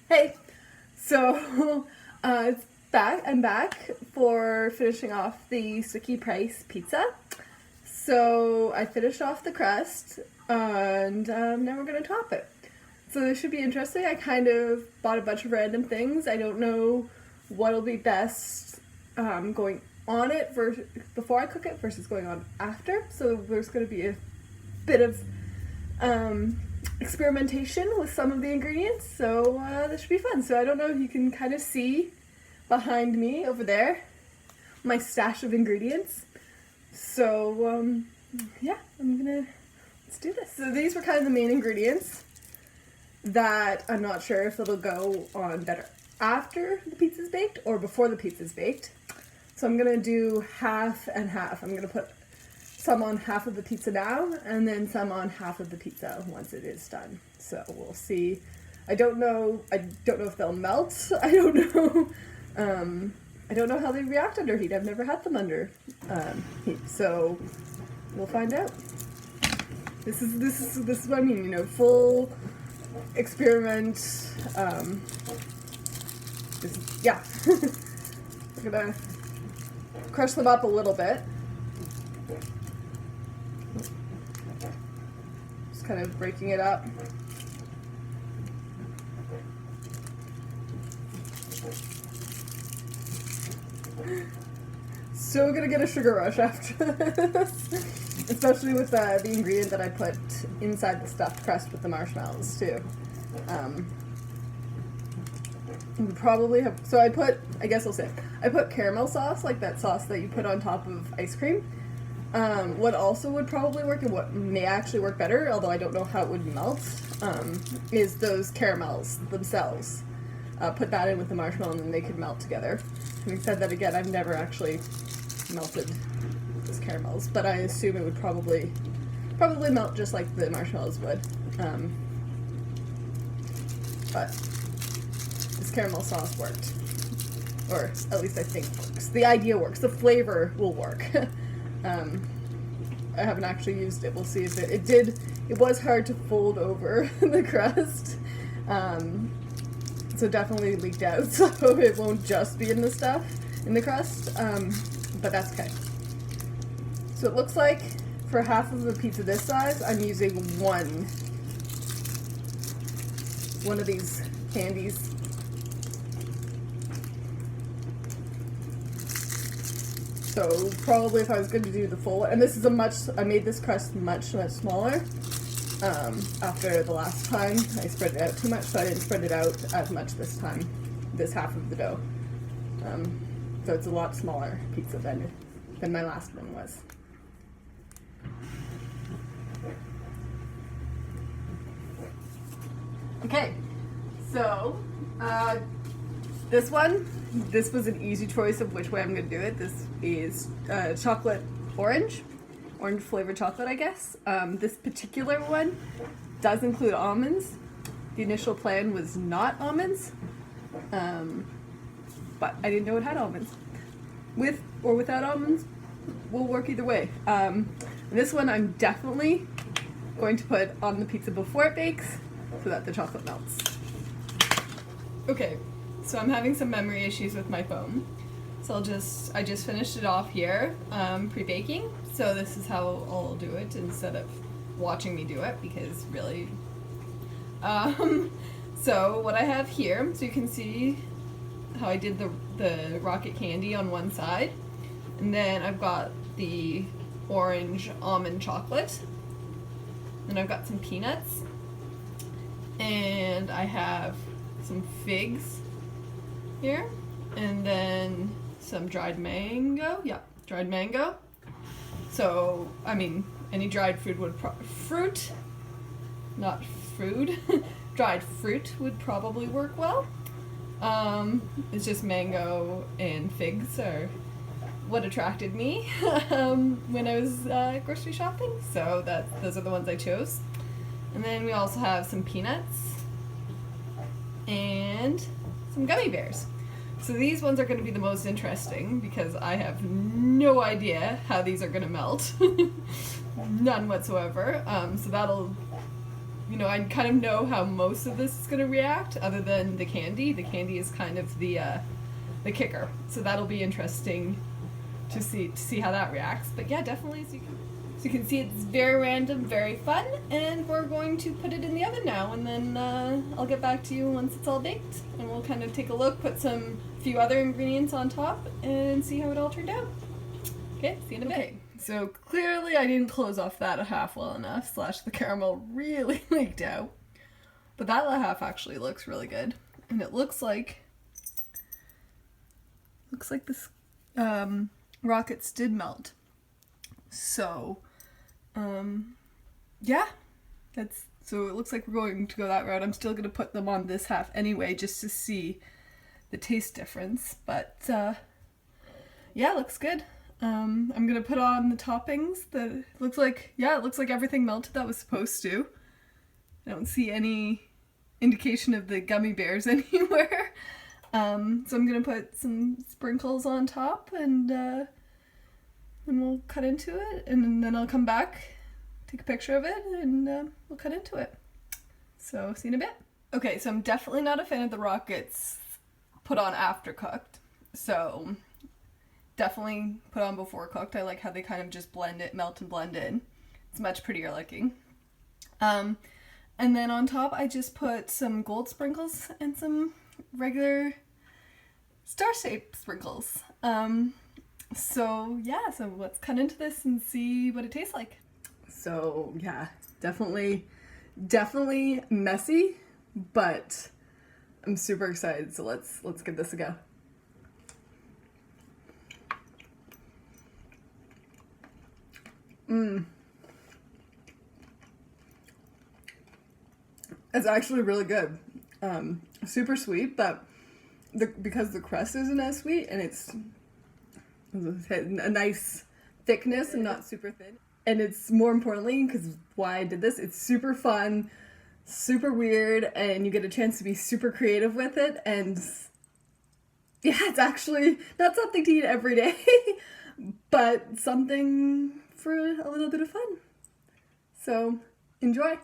Hey, so it's back. I'm back for finishing off the Suki Price pizza. So I finished off the crust, and now we're gonna top it. So this should be interesting. I kind of bought a bunch of random things. I don't know what'll be best going on it before I cook it versus going on after. So there's going to be a bit of experimentation with some of the ingredients, so this should be fun. So I don't know if you can kind of see behind me over there my stash of ingredients. So yeah, let's do this. So these were kind of the main ingredients that I'm not sure if it'll go on better after the pizza's baked or before the pizza's baked. So I'm gonna do half and half. I'm gonna put some on half of the pizza now, and then some on half of the pizza once it is done. So we'll see. I don't know if they'll melt. I don't know. I don't know how they react under heat. I've never had them under heat, so we'll find out. This is what I mean. You know, full experiment. Yeah. I'm gonna crush them up a little bit. Just kind of breaking it up. So gonna get a sugar rush after this, especially with the ingredient that I put inside the stuffed crust with the marshmallows too. Probably have, so I put caramel sauce, like that sauce that you put on top of ice cream. What also would probably work, and what may actually work better, although I don't know how it would melt, is those caramels themselves. Put that in with the marshmallow and then they could melt together. Having said that, again, I've never actually melted those caramels, but I assume it would probably melt just like the marshmallows would. But this caramel sauce worked, or at least I think works. The idea works. The flavor will work. I haven't actually used it. We'll see if it did. It was hard to fold over the crust, so definitely leaked out. So it won't just be in the crust, but that's okay. So it looks like for half of the pizza this size, I'm using one of these candies. So probably if I was going to do the full, and this is I made this crust much smaller after the last time I spread it out too much, so I didn't spread it out as much this time, this half of the dough. So it's a lot smaller pizza than my last one was. Okay, so this was an easy choice of which way I'm going to do it. This is chocolate orange flavored chocolate, I guess. This particular one does include almonds. The initial plan was not almonds, but I didn't know it had almonds. With or without almonds, will work either way. This one I'm definitely going to put on the pizza before it bakes so that the chocolate melts. Okay. So I'm having some memory issues with my phone. So I just finished it off here, pre-baking. So this is how I'll do it instead of watching me do it, because really. So what I have here, so you can see how I did the rocket candy on one side. And then I've got the orange almond chocolate. And I've got some peanuts. And I have some figs here, and then some dried mango. Yeah, dried mango. So, I mean, any dried fruit would not food. Dried fruit would probably work well. It's just mango and figs are what attracted me when I was grocery shopping. So those are the ones I chose. And then we also have some peanuts and some gummy bears. So these ones are going to be the most interesting because I have no idea how these are going to melt. None whatsoever. So that'll you know, I kind of know how most of this is going to react, other than the candy. The candy is kind of the kicker. So that'll be interesting to see how that reacts. But yeah, definitely, so you can see it's very random, very fun, and we're going to put it in the oven now, and then I'll get back to you once it's all baked, and we'll kind of take a look, put some few other ingredients on top, and see how it all turned out. Okay, see you in a bit. Okay, so clearly I didn't close off that half well enough, / the caramel really leaked out. But that half actually looks really good. And it looks like this rockets did melt. So, yeah, so it looks like we're going to go that route. I'm still going to put them on this half anyway, just to see the taste difference. But, yeah, it looks good. I'm gonna put on the toppings. It looks like everything melted that was supposed to. I don't see any indication of the gummy bears anywhere. So I'm gonna put some sprinkles on top, and we'll cut into it, and then I'll come back, take a picture of it, and we'll cut into it. So see you in a bit. Okay, so I'm definitely not a fan of the rockets put on after cooked. So definitely put on before cooked. I like how they kind of just melt and blend in. It's much prettier looking. And then on top I just put some gold sprinkles and some regular star-shaped sprinkles. So yeah, so let's cut into this and see what it tastes like. So yeah, definitely messy, but I'm super excited, so let's give this a go. It's actually really good. Super sweet, but because the crust isn't as sweet, and it's a nice thickness and not super thin. And it's, more importantly, because why I did this, it's super fun, super weird, and you get a chance to be super creative with it. And yeah, it's actually not something to eat every day, but something for a little bit of fun. So enjoy.